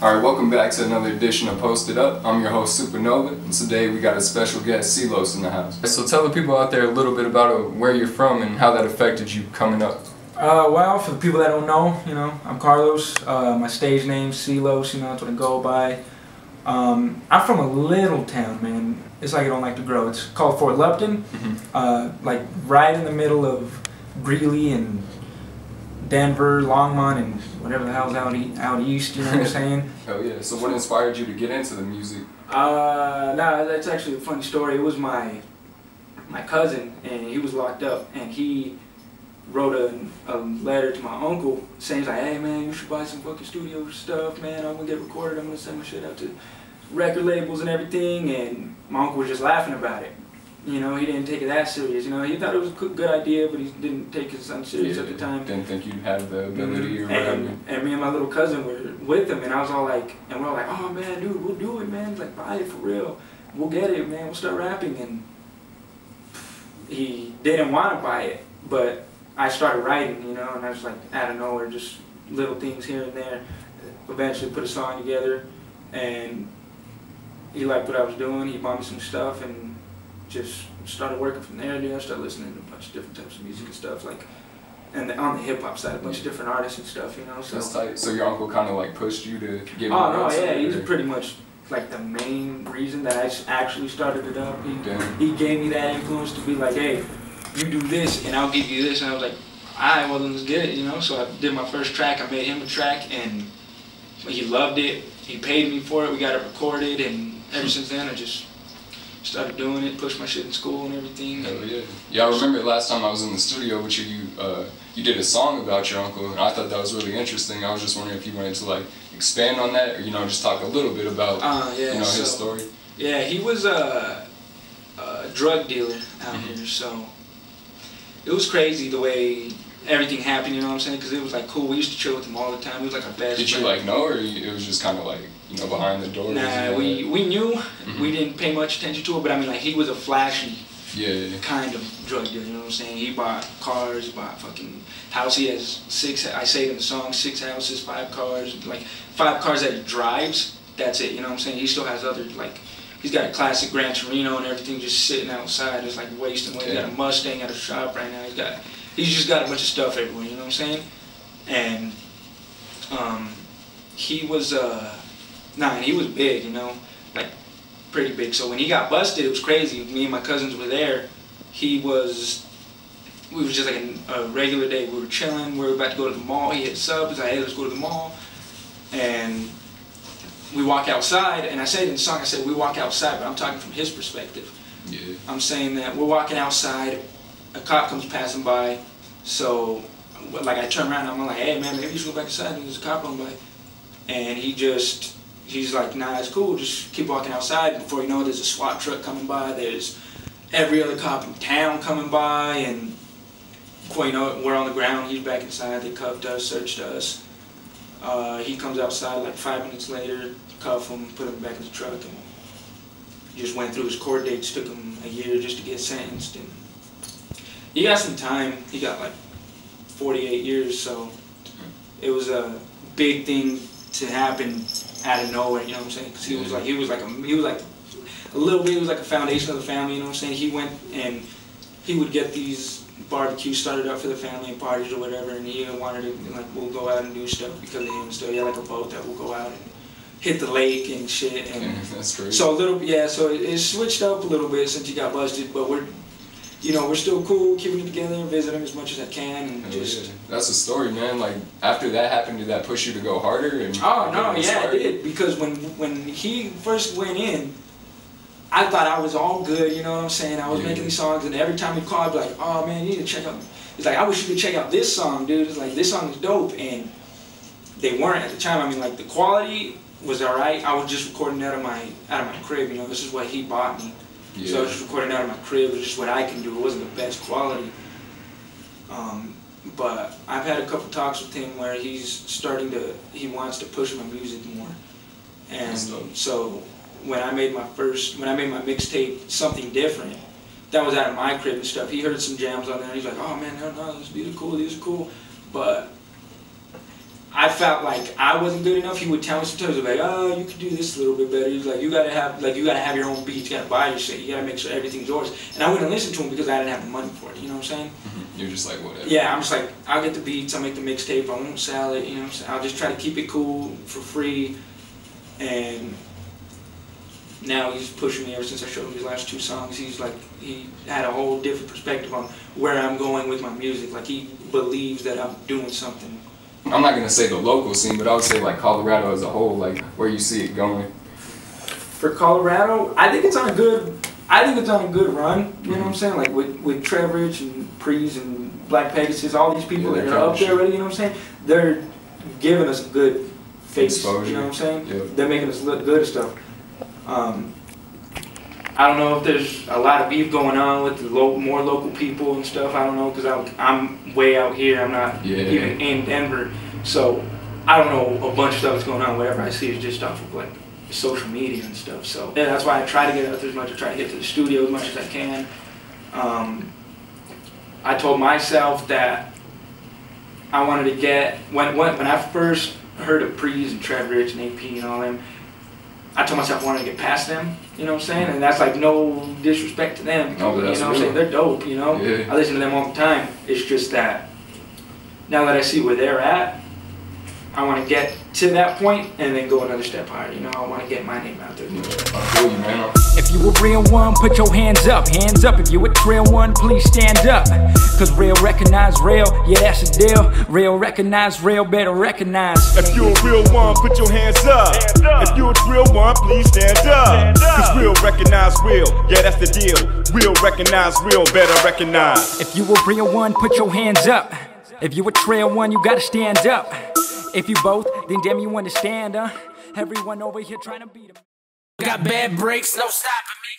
Alright, welcome back to another edition of Posted Up. I'm your host, Supernova, and today we got a special guest, Silos, in the house. So tell the people out there a little bit about where you're from and how that affected you coming up. Well, for the people that don't know, I'm Carlos. My stage name's Silos, that's what I go by. I'm from a little town, man. It's like I don't like to grow. It's called Fort Lupton, like right in the middle of Greeley and Denver, Longmont, and whatever the hell's out east, you know what I'm saying? Oh yeah, so what inspired you to get into the music? No, that's actually a funny story. It was my cousin, and he was locked up, and he wrote a letter to my uncle saying, he's like, hey man, you should buy some fucking studio stuff, man, I'm gonna get recorded, I'm gonna send my shit out to record labels and everything, and my uncle was just laughing about it. He didn't take it that serious. He thought it was a good idea, but he didn't take it serious at the time. Didn't think you'd have the ability or whatever. And me and my little cousin were with him, and I was all like, and we're all like, oh man, dude, we'll do it, man. He's like, buy it for real. We'll get it, man. We'll start rapping. And he didn't want to buy it, but I started writing, and I was like, out of nowhere, just little things here and there. Eventually put a song together, and he liked what I was doing. He bought me some stuff, and just started working from there. I started listening to a bunch of different types of music and stuff, and on the hip hop side, a bunch of different artists and stuff, So. That's tight. So your uncle kind of like pushed you to give. Oh no, yeah, he's pretty much like the main reason that I actually started it up. He gave me that influence to be like, hey, you do this, and I'll give you this, and I was like, alright, well then let's get it, So I did my first track. I made him a track, and he loved it. He paid me for it. We got it recorded, and ever since then I just started doing it, pushed my shit in school and everything. Hell yeah. Yeah, I remember last time I was in the studio with you, you did a song about your uncle, and I thought that was really interesting. I was just wondering if you wanted to like expand on that, or just talk a little bit about his story. Yeah, he was a drug dealer out here, so it was crazy the way everything happened, what I'm saying? Because it was like cool. We used to chill with him all the time. He was like our best friend. Did you like know, or it was just kind of like behind the door? Nah, we knew. We didn't pay much attention to it, but I mean, like, he was a flashy kind of drug dealer. You know what I'm saying? He bought cars, bought fucking house. He has 6. I say it in the song, 6 houses, 5 cars, like 5 cars that he drives. That's it. You know what I'm saying? He still has other like. He's got a classic Gran Torino and everything just sitting outside, just like wasting away. He's got a Mustang at a shop right now. He's just got a bunch of stuff everywhere, you know what I'm saying? And he was and he was big, like pretty big. So when he got busted, it was crazy. Me and my cousins were there. We was just like a regular day. We were chilling. We were about to go to the mall. He hit us up. He's like, hey, let's go to the mall. And we walk outside, and I said in the song, I said we walk outside, but I'm talking from his perspective. Yeah. I'm saying that we're walking outside, a cop comes passing by, so like I turn around and I'm like, hey man, maybe you should go back inside, and there's a cop on by. And he's like, nah, it's cool, just keep walking outside. Before you know it, there's a SWAT truck coming by, there's every other cop in town coming by, and before you know it, we're on the ground, he's back inside, they cuffed us, searched us. He comes outside like 5 minutes later, cuff him, put him back in the truck, and just went through his court dates. Took him a year just to get sentenced, and he got some time. He got like 48 years, so it was a big thing to happen out of nowhere. You know what I'm saying? Because he was like a little bit. He was like a foundation of the family. You know what I'm saying? He went and he would get these barbecues started up for the family and parties or whatever, and he wanted to, like, we'll go out and do stuff because of him and stuff. He had like a boat that we'll go out and hit the lake and shit. And that's crazy. so so it switched up a little bit since he got busted, but we're still cool, keeping it together, visiting as much as I can, and That's the story, man. Like, after that happened, did that push you to go harder? And oh no, yeah, it did, because when he first went in, I thought I was all good, you know what I'm saying? I was making these songs, and every time he called, I'd be like, oh man, you need to check out. It's like, I wish you could check out this song, dude. It's like, this song is dope, and they weren't at the time. I mean, like, the quality was alright. I was just recording out of my crib, This is what he bought me. Yeah. So I was just recording out of my crib. It was just what I can do. It wasn't the best quality. But I've had a couple talks with him where he wants to push my music more. And so when I made my mixtape, Something Different, that was out of my crib and stuff. He heard some jams on there, and he's like, oh man, no, these are cool, But I felt like I wasn't good enough, he would tell me sometimes, like, oh, you could do this a little bit better. He's like, you gotta have your own beats, you gotta buy your shit, you gotta make sure everything's yours. And I wouldn't listen to him because I didn't have the money for it, you know what I'm saying? You're just like, whatever. Yeah, I'm just like, I'll get the beats, I'll make the mixtape, I won't sell it, you know what I'm saying? I'll just try to keep it cool, for free. And now he's pushing me ever since I showed him these last 2 songs. He's like, he had a whole different perspective on where I'm going with my music. Like, he believes that I'm doing something. I'm not gonna say the local scene, but I would say like Colorado as a whole, like where you see it going. For Colorado, I think it's on a good run. You know what I'm saying? Like with Trevorich and Prees and Black Pegasus, all these people that are up there already. You know what I'm saying? They're giving us a good face. Exposure. You know what I'm saying? Yeah. They're making us look good and stuff. I don't know if there's a lot of beef going on with the more local people and stuff. I don't know, because I'm way out here. I'm not even in Denver, so I don't know a bunch of stuff that's going on. Whatever I see is just off of like social media and stuff. So yeah, that's why I try to get out there as much. I try to get to the studio as much as I can. I told myself that I wanted to get when I first heard of Prees and Trevorich and AP and all them. I told myself I wanted to get past them, you know what I'm saying? And that's like no disrespect to them, because, you know what I'm saying? They're dope, you know? Yeah. I listen to them all the time. It's just that now that I see where they're at, I want to get to that point and then go another step higher, you know? I want to get my name out there. I feel you, man. If you a real one, put your hands up. Hands up if you a real one, please stand up. Cause real recognize real, yeah, that's the deal. Real recognize real, better recognize. If you a real one, put your hands up. If you a real one, please stand up. Cause real recognize real, yeah, that's the deal. Real recognize real, better recognize. If you a real one, put your hands up. If you a trail one, you gotta stand up. If you both, then damn you understand, everyone over here trying to beat them. Got bad breaks, no stopping me.